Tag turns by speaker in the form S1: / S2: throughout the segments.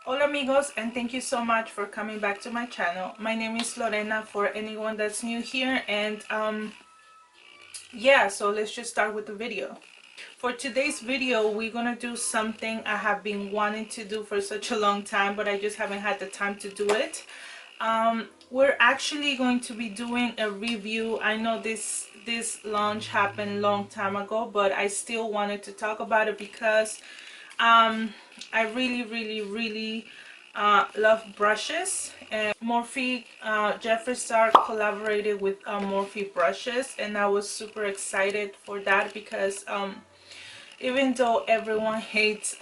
S1: Hola amigos, and thank you so much for coming back to my channel. My name is Lorena for anyone that's new here, and yeah, so let's just start with the video. For today's video, we're gonna do something I have been wanting to do for such a long time, but I just haven't had the time to do it. We're actually going to be doing a review. I know this launch happened a long time ago, but I still wanted to talk about it because I really love brushes, and Morphe, Jeffree Star collaborated with Morphe brushes, and I was super excited for that because even though everyone hates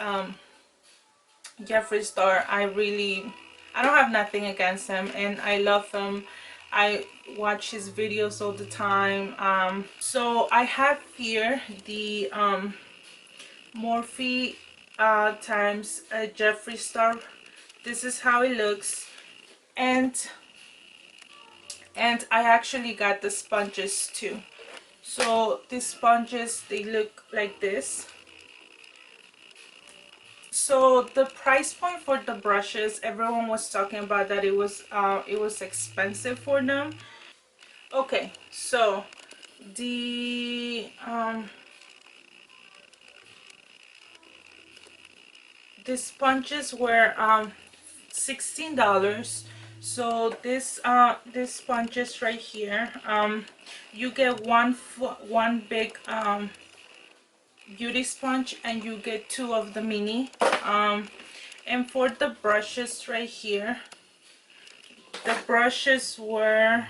S1: Jeffree Star, I don't have nothing against him, and I love him. I watch his videos all the time. So I have here the Morphe times Jeffree Star. This is how it looks, and I actually got the sponges too. So these sponges, they look like this. So the price point for the brushes, everyone was talking about that it was expensive for them. Okay, so the sponges were $16. So this sponges right here, you get one big beauty sponge, and you get two of the mini. And for the brushes right here, the brushes were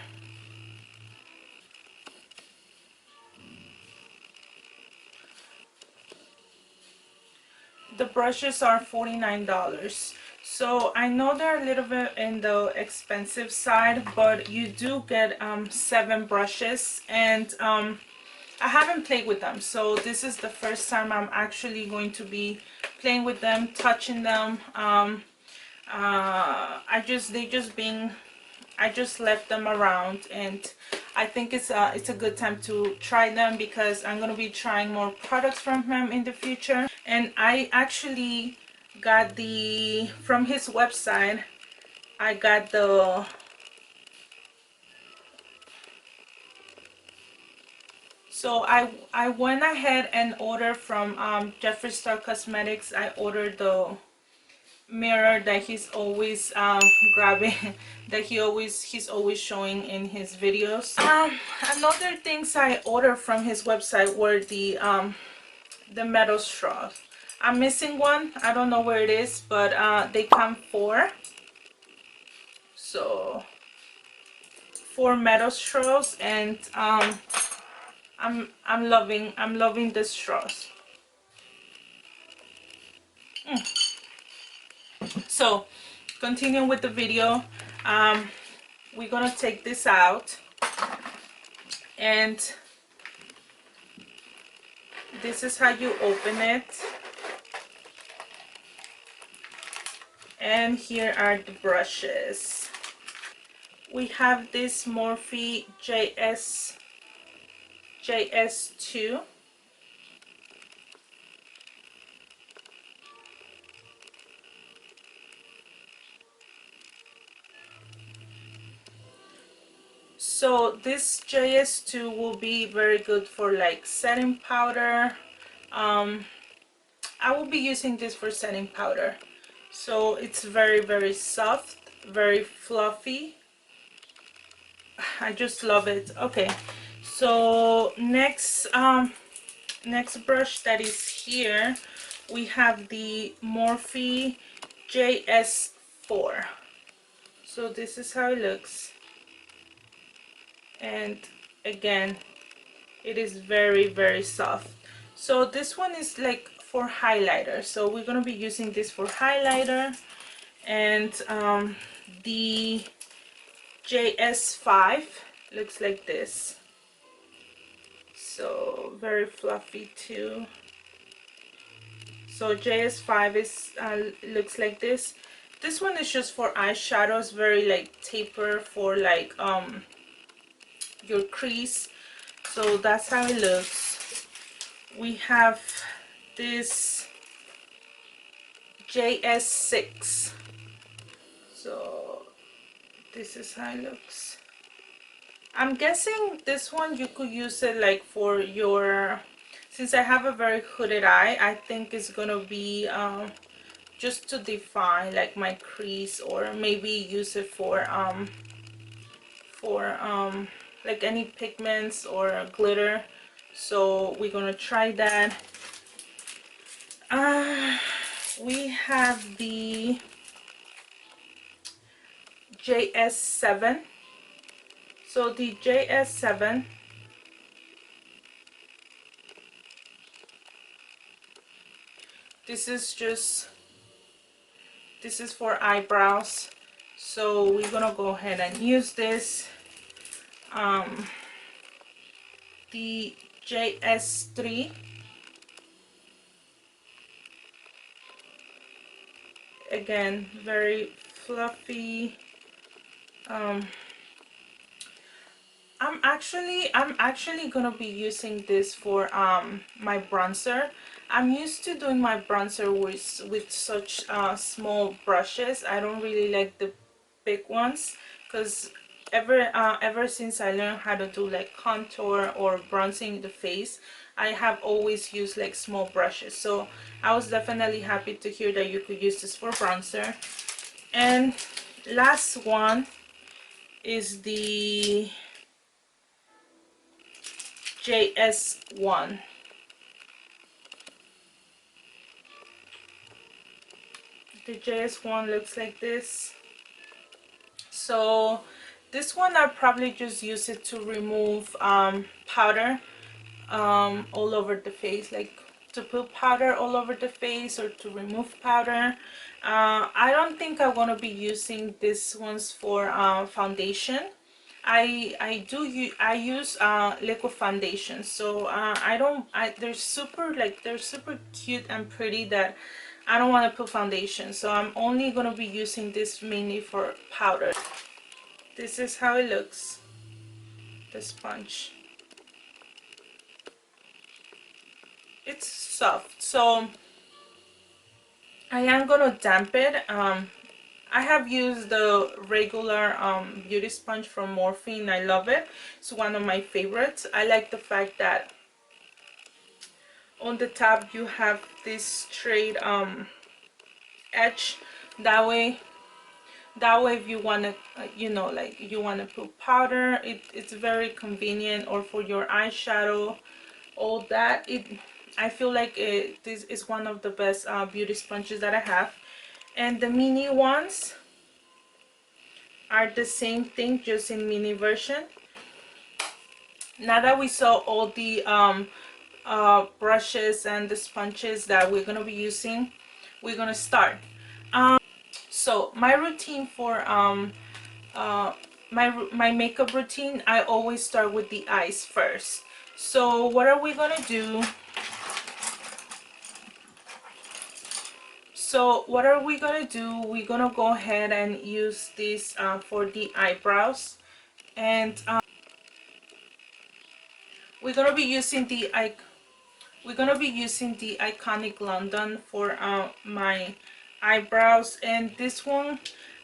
S1: are $49. So I know they're a little bit in the expensive side, but you do get 7 brushes, and I haven't played with them, so this is the first time I'm actually going to be playing with them, touching them. I just left them around, and I think it's a good time to try them because I'm gonna be trying more products from him in the future. And I actually got from his website, I got so I went ahead and ordered from Jeffree Star Cosmetics. I ordered the mirror that he's always grabbing, that he's always showing in his videos. Another things I ordered from his website were the metal straws. I'm missing one. I don't know where it is, but they come 4. So 4 metal straws, and I'm loving the straws. So continuing with the video, we're gonna take this out, and this is how you open it. And here are the brushes. We have this Morphe JS2. So this JS2 will be very good for like setting powder. I will be using this for setting powder. So it's very soft, very fluffy. I just love it. Okay, so next brush that is here, we have the Morphe JS4. So this is how it looks, and again, it is very soft. So this one is like for highlighter, so we're gonna be using this for highlighter. And the JS5 looks like this, so very fluffy too. So JS5 is looks like this. This one is just for eyeshadows, very like taper for like your crease. So that's how it looks. We have this JS6. So this is how it looks. I'm guessing this one you could use it like for your, since I have a very hooded eye, I think it's gonna be just to define like my crease, or maybe use it for like any pigments or glitter. So we're gonna try that. We have the JS7. So the JS7, this is for eyebrows. So we're gonna go ahead and use this. The JS3, again, very fluffy. I'm actually gonna be using this for my bronzer. I'm used to doing my bronzer with such small brushes. I don't really like the big ones, because ever since I learned how to do like contour or bronzing the face, I have always used like small brushes. So I was definitely happy to hear that you could use this for bronzer. And last one is the JS1. The JS1 looks like this. So this one I'll probably just use it to remove powder all over the face, like to put powder all over the face or to remove powder. I don't think I'm gonna be using these ones for foundation. I use liquid foundation, so they're super cute and pretty that I don't want to put foundation, so I'm only gonna be using this mainly for powder. This is how it looks, the sponge. It's soft, so I am gonna damp it. I have used the regular beauty sponge from Morphe and I love it. It's one of my favorites. I like the fact that on the top you have this straight edge. That way if you want to like you want to put powder, it's very convenient, or for your eyeshadow, all that. I feel like this is one of the best beauty sponges that I have. And the mini ones are the same thing, just in mini version. Now that we saw all the brushes and the sponges that we're gonna be using, we're gonna start. So my routine for my makeup routine, I always start with the eyes first. So what are we gonna do? We're gonna go ahead and use this for the eyebrows, and we're gonna be using the Iconic London for my eyebrows. And this one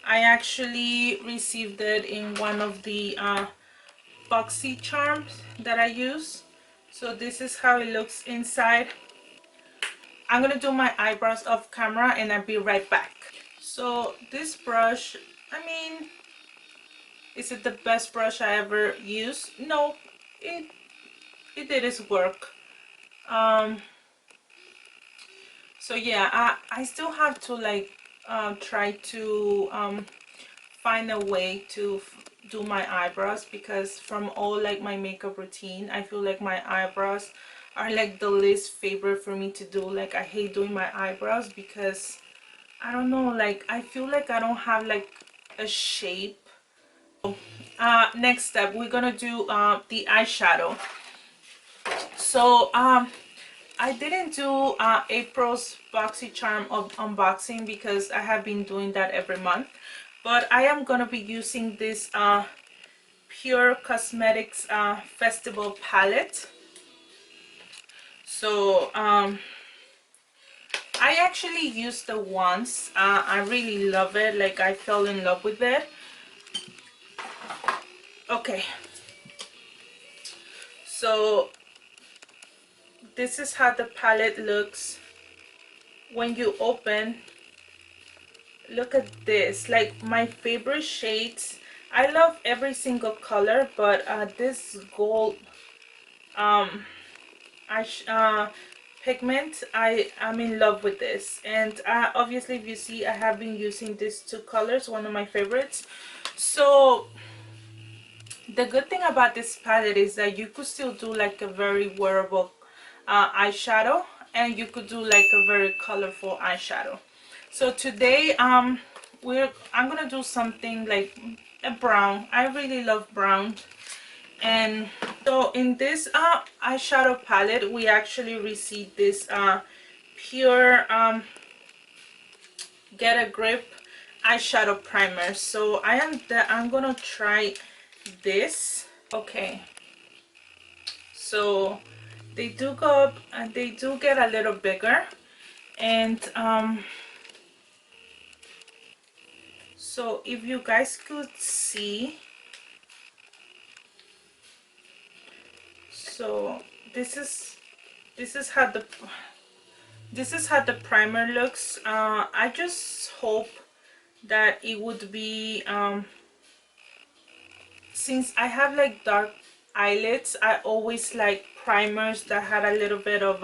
S1: I actually received it in one of the boxy charms that I use. So this is how it looks inside. I'm gonna do my eyebrows off camera and I'll be right back. So this brush, I mean, is it the best brush I ever used? No, it did its work. So yeah, I still have to like try to find a way to do my eyebrows, because from all like my makeup routine, I feel like my eyebrows are like the least favorite for me to do. Like I hate doing my eyebrows because I don't know, like I feel like I don't have like a shape. Next step, we're gonna do the eyeshadow. So I didn't do April's BoxyCharm unboxing because I have been doing that every month, but I am gonna be using this Pure Cosmetics Festival palette. So I actually used it once. I really love it. Like, I fell in love with it. Okay, so this is how the palette looks when you open. Look at this, like my favorite shades. I love every single color, but this gold um pigment, I'm in love with this. And obviously, if you see, I have been using these two colors, one of my favorites. So the good thing about this palette is that you could still do like a very wearable eyeshadow, and you could do like a very colorful eyeshadow. So today I'm gonna do something like a brown. I really love brown. And so in this eyeshadow palette, we actually received this pure Get a Grip eyeshadow primer. So I'm gonna try this. Okay, so they do go up and they do get a little bigger. And so if you guys could see, so this is how the primer looks. I just hope that it would be since I have like dark eyelids, I always like primers that had a little bit of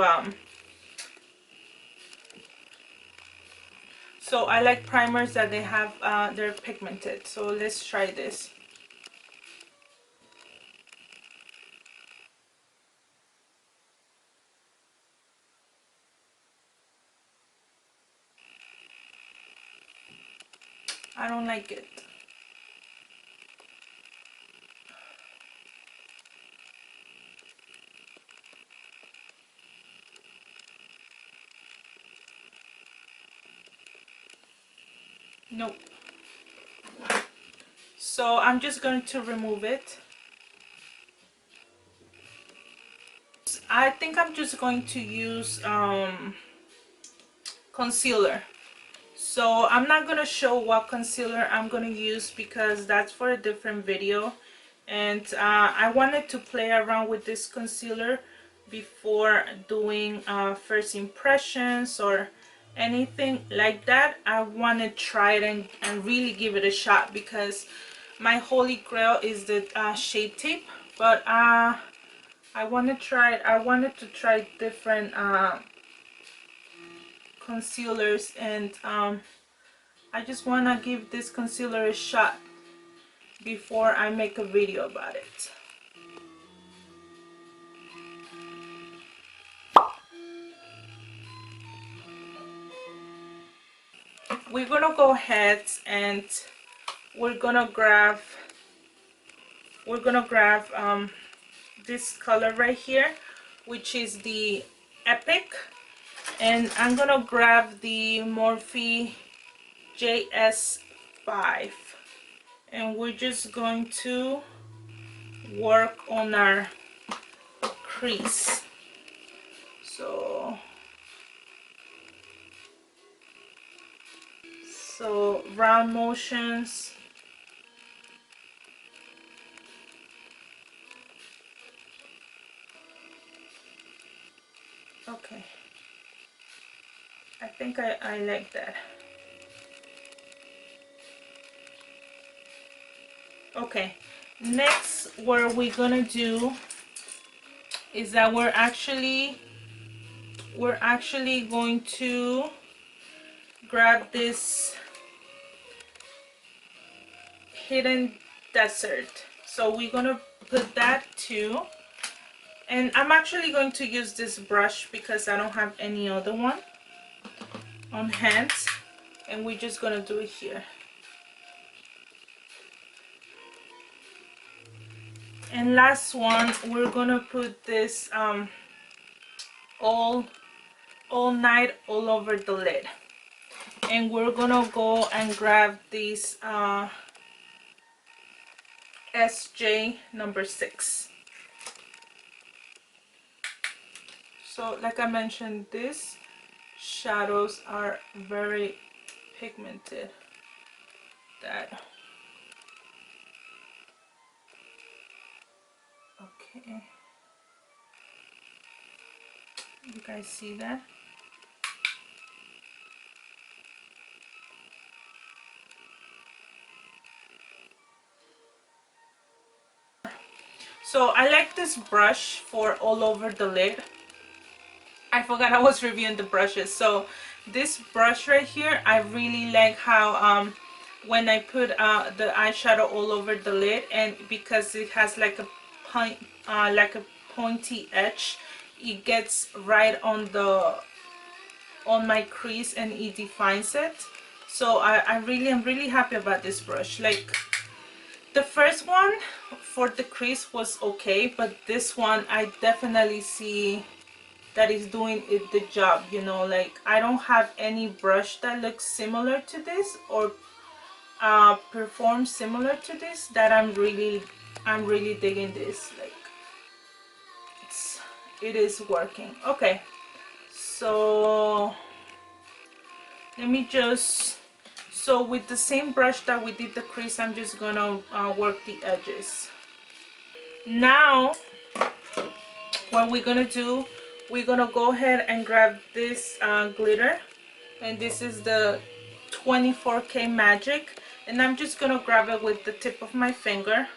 S1: so I like primers that they have they're pigmented. So let's try this. I don't like it. Nope. So I'm just going to remove it. I think I'm just going to use concealer. So I'm not going to show what concealer I'm going to use because that's for a different video. And I wanted to play around with this concealer before doing first impressions or anything like that. I want to try it and really give it a shot, because my holy grail is the Shape Tape. But I want to try it. I wanted to try different concealers, and I just want to give this concealer a shot before I make a video about it. We're gonna go ahead and we're gonna grab this color right here, which is the Epic, and I'm gonna grab the Morphe JS5, and we're just going to work on our crease. So round motions. Okay, I think I like that. Okay, next what we're gonna do is that we're actually going to grab this Hidden Desert. So we're gonna put that too, and I'm actually going to use this brush because I don't have any other one on hand, and we're just gonna do it here. And last one, we're gonna put this all night all over the lid, and we're gonna go and grab these SJ number 6. So like I mentioned, this shadows are very pigmented. That okay, you guys see that? So I like this brush for all over the lid. I forgot I was reviewing the brushes. So this brush right here, I really like how when I put the eyeshadow all over the lid, and because it has like a like a pointy edge, it gets right on my crease and it defines it. So I'm really happy about this brush. Like the first one for the crease was okay, but this one I definitely see that is doing it the job, you know. Like I don't have any brush that looks similar to this or performs similar to this that I'm really digging this. Like it is working. Okay, so let me just, so with the same brush that we did the crease, I'm just gonna work the edges. Now what we're gonna do, we're gonna go ahead and grab this glitter, and this is the 24K Magic, and I'm just gonna grab it with the tip of my finger,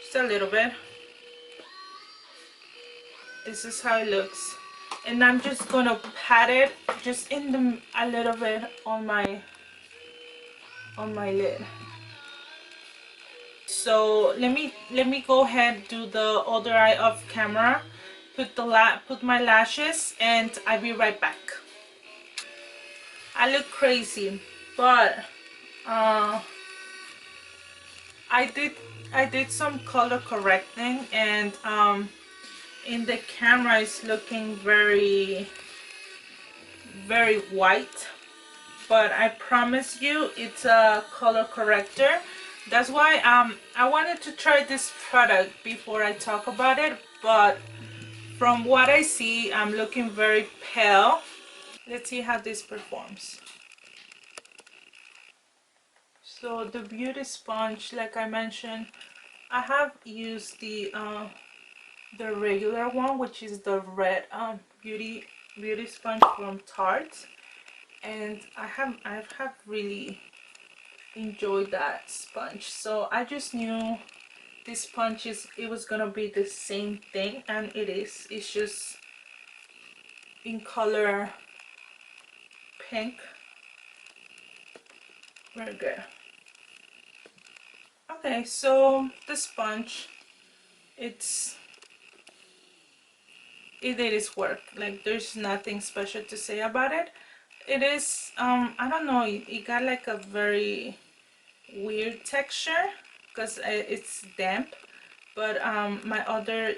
S1: just a little bit. This is how it looks, and I'm just gonna pat it just in the a little bit on my lid. So let me go ahead, do the other eye off camera, put my lashes, and I'll be right back. I look crazy, but uh I did some color correcting, and in the camera it's looking very white, but I promise you it's a color corrector. That's why I wanted to try this product before I talk about it, but from what I see I'm looking very pale. Let's see how this performs. So the beauty sponge, like I mentioned, I have used the regular one, which is the red beauty sponge from Tarte, and I have really enjoyed that sponge. So I just knew this sponge it was gonna be the same thing, and it is. It's just in color pink. Very good. Okay, so the sponge, it did its work. Like there's nothing special to say about it. It is I don't know, it got like a very weird texture because it's damp, but my other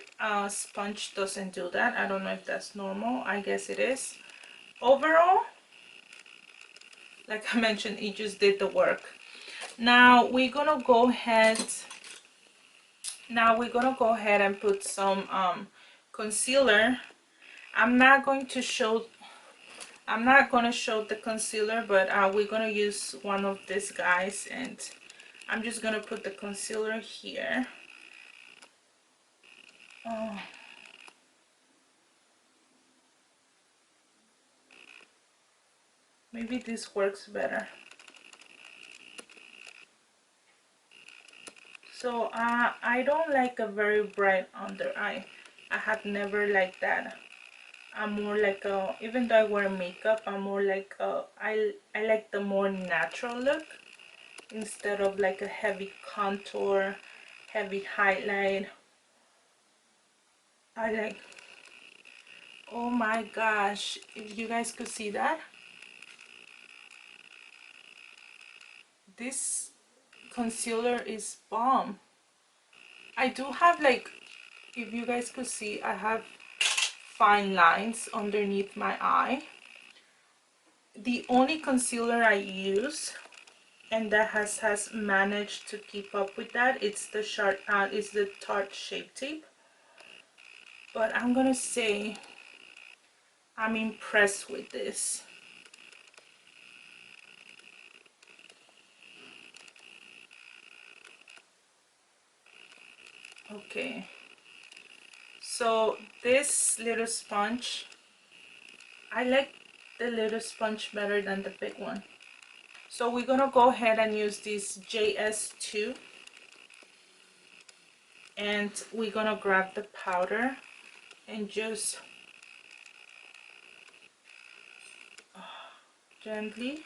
S1: sponge doesn't do that. I don't know if that's normal. I guess it is. Overall, like I mentioned, it just did the work. Now we're gonna go ahead and put some concealer. I'm not going to show the concealer, but we're gonna use one of these guys, and I'm just gonna put the concealer here. Oh. Maybe this works better. So I don't like a very bright under eye. I have never liked that. I'm more like a, even though I wear makeup, I'm more like a, I like the more natural look instead of like a heavy contour, heavy highlight. I like, oh my gosh, if you guys could see that. This concealer is bomb. I do have like, if you guys could see, I have fine lines underneath my eye. The only concealer I use and that has managed to keep up with that, it's the Tarte Shape Tape. But I'm gonna say I'm impressed with this. Okay, so this little sponge, I like the little sponge better than the big one. So we're gonna go ahead and use this JS2, and we're gonna grab the powder and just gently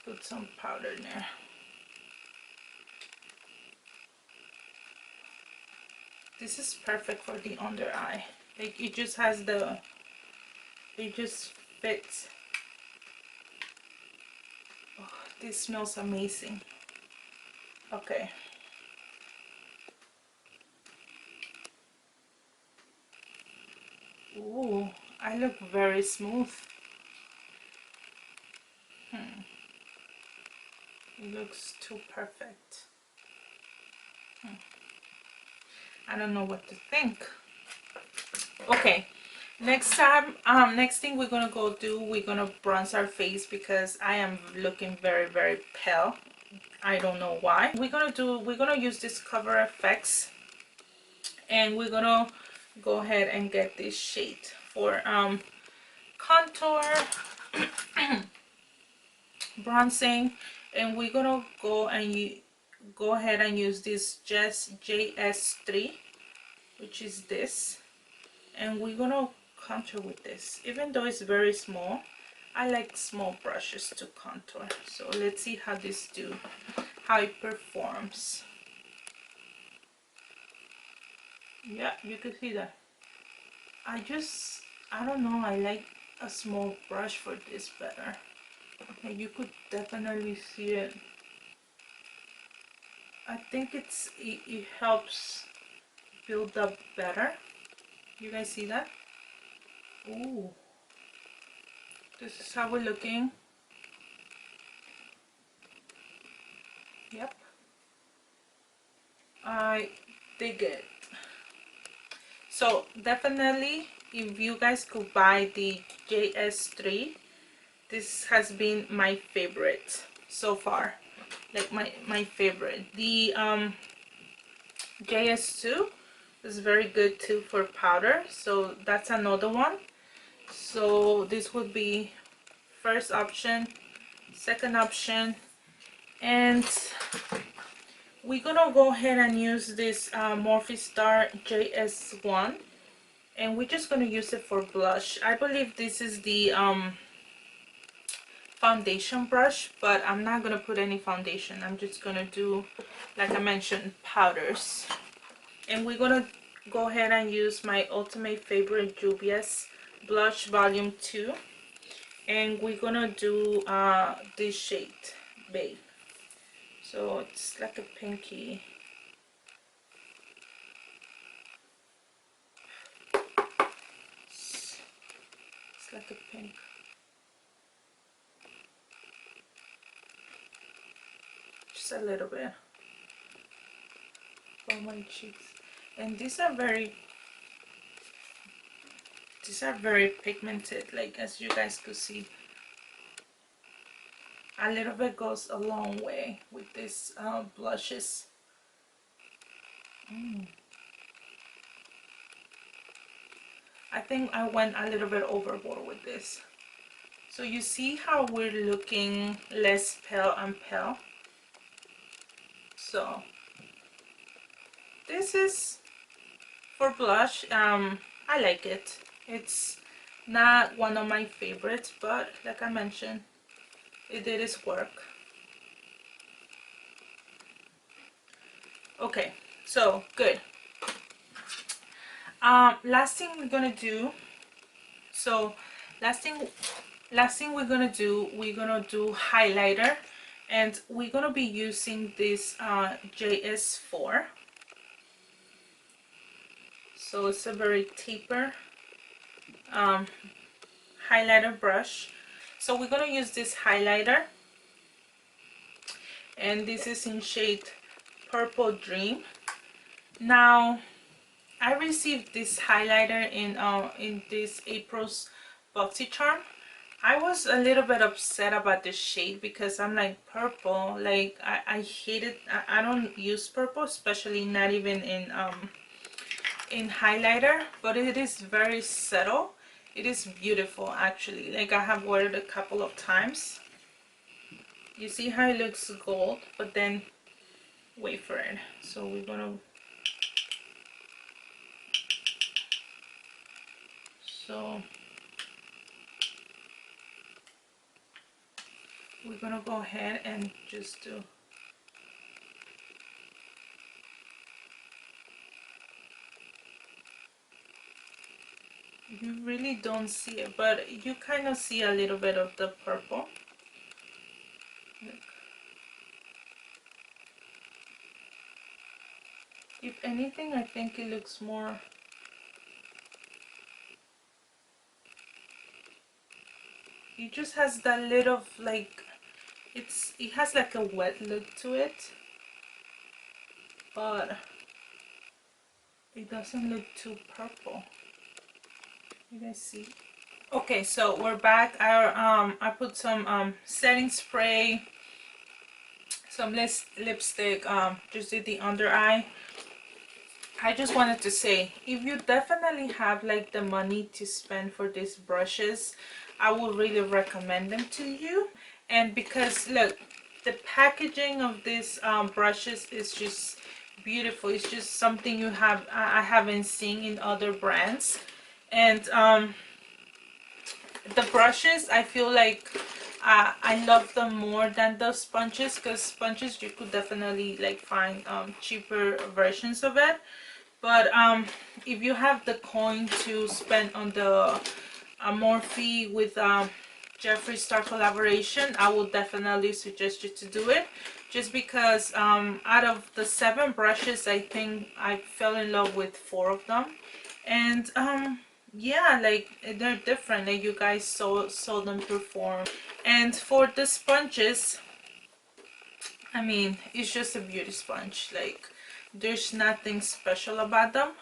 S1: put some powder in there. This is perfect for the under eye. Like, it just has the, it just fits. Oh, this smells amazing. Okay. Ooh, I look very smooth. It looks too perfect. I don't know what to think. Okay, next thing we're gonna go do, we're gonna bronze our face because I am looking very pale. I don't know why. We're gonna use this Cover FX, and we're gonna go ahead and get this shade for contour, bronzing, and we're gonna go ahead and use this JS3, which is this, and we're gonna contour with this. Even though it's very small, I like small brushes to contour. So let's see how this do, how it performs. Yeah, you can see that. I don't know, I like a small brush for this better. And you could definitely see it. I think it helps build up better. You guys see that? Ooh, this is how we're looking. Yep, I dig it. So definitely, if you guys could buy the JS3, this has been my favorite so far. Like my favorite. The JS2 is very good too for powder, so that's another one. So this would be first option, second option, and we're gonna go ahead and use this Morphe Star JS1, and we're just gonna use it for blush. I believe this is the foundation brush, but I'm not gonna put any foundation. I'm just gonna do, like I mentioned, powders. And we're gonna go ahead and use my ultimate favorite Juvia's blush volume 2, and we're gonna do this shade, Babe. So it's like a pinky. It's like a pink. Just a little bit on my cheeks. And these are very pigmented, like as you guys could see. A little bit goes a long way with these blushes. I think I went a little bit overboard with this. So you see how we're looking less pale and pale. So this is for blush. I like it. It's not one of my favorites, but like I mentioned, it did its work. Okay, so good. Last thing we're gonna do. So last thing we're gonna do highlighter, and we're gonna be using this JS4. So it's a very taper highlighter brush. So we're gonna use this highlighter, and this is in shade Purple Dream. Now I received this highlighter in this April's BoxyCharm. I was a little bit upset about the shade because I'm like, purple, like I hate it. I don't use purple, especially not even in highlighter, but it is very subtle. It is beautiful actually. Like I have worn it a couple of times. You see how it looks gold, but then wait for it. So so we're gonna go ahead and just do. You really don't see it, but you kind of see a little bit of the purple. Look. If anything, I think it looks more. It just has that little like it has like a wet look to it, but it doesn't look too purple. You guys see? Okay, so we're back. I put some setting spray, some lipstick, just did the under eye. I just wanted to say, if you definitely have like the money to spend for these brushes, I would really recommend them to you. And because look, the packaging of these brushes is just beautiful. It's just something I haven't seen in other brands. And the brushes, I feel like I love them more than the sponges, because sponges you could definitely like find cheaper versions of it. But if you have the coin to spend on the Morphe with Jeffree Star collaboration, I would definitely suggest you to do it, just because out of the 7 brushes, I think I fell in love with 4 of them. And yeah, like they're different, like you guys saw them perform. And for the sponges, I mean, it's just a beauty sponge. Like there's nothing special about them.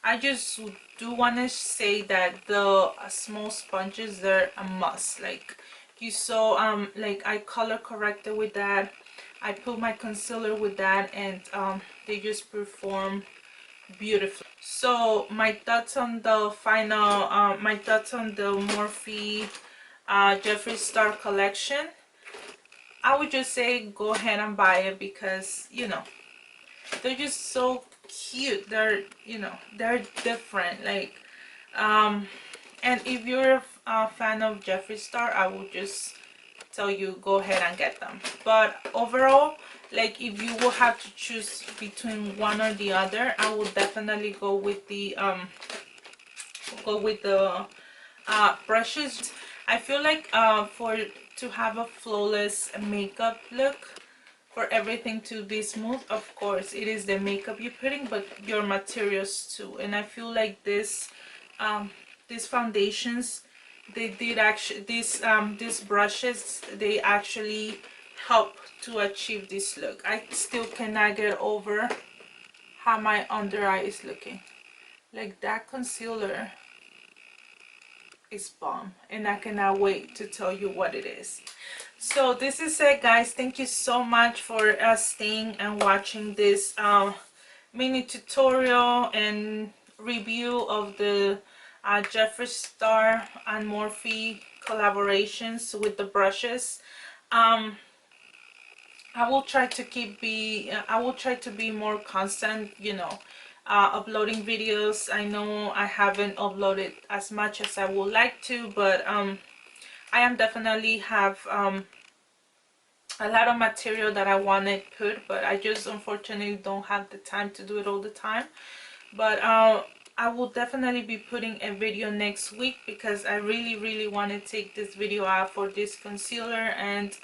S1: I just do want to say that the small sponges, they're a must. Like you saw, like I color corrected with that, I put my concealer with that, and they just perform beautifully. So my thoughts on the final, my thoughts on the Morphe Jeffree Star collection, I would just say go ahead and buy it, because you know they're just so cute. They're, you know, they're different. Like and if you're a fan of Jeffree Star, I would just tell you go ahead and get them. But overall, like if you will have to choose between one or the other, I would definitely go with the brushes. I feel like for to have a flawless makeup look, for everything to be smooth, of course it is the makeup you're putting, but your materials too. And I feel like these foundations, they did actually, these brushes, they actually help to achieve this look. I still cannot get over how my under eye is looking. Like that concealer is bomb, and I cannot wait to tell you what it is. So this is it, guys. Thank you so much for staying and watching this mini tutorial and review of the Jeffree Star and Morphe collaborations with the brushes. I will try to be more constant, you know, uploading videos. I know I haven't uploaded as much as I would like to, but I am definitely have a lot of material that I want to put, but I just unfortunately don't have the time to do it all the time. But I will definitely be putting a video next week, because I really want to take this video out for this concealer and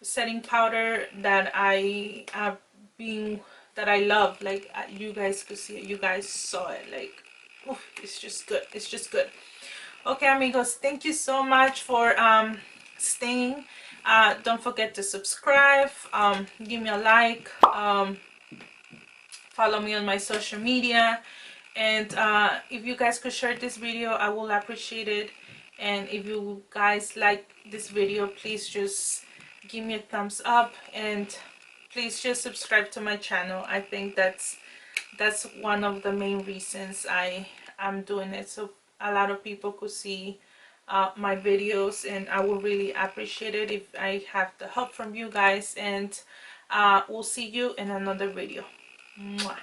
S1: setting powder that I have been, that I love. Like you guys could see it, you guys saw it, like oof, it's just good, it's just good. Okay, amigos, thank you so much for staying. Don't forget to subscribe, give me a like, follow me on my social media. And if you guys could share this video, I will appreciate it. And if you guys like this video, please just give me a thumbs up, and please just subscribe to my channel. I think that's one of the main reasons I am doing it, so a lot of people could see my videos, and I would really appreciate it if I have the help from you guys. And we'll see you in another video. Mwah.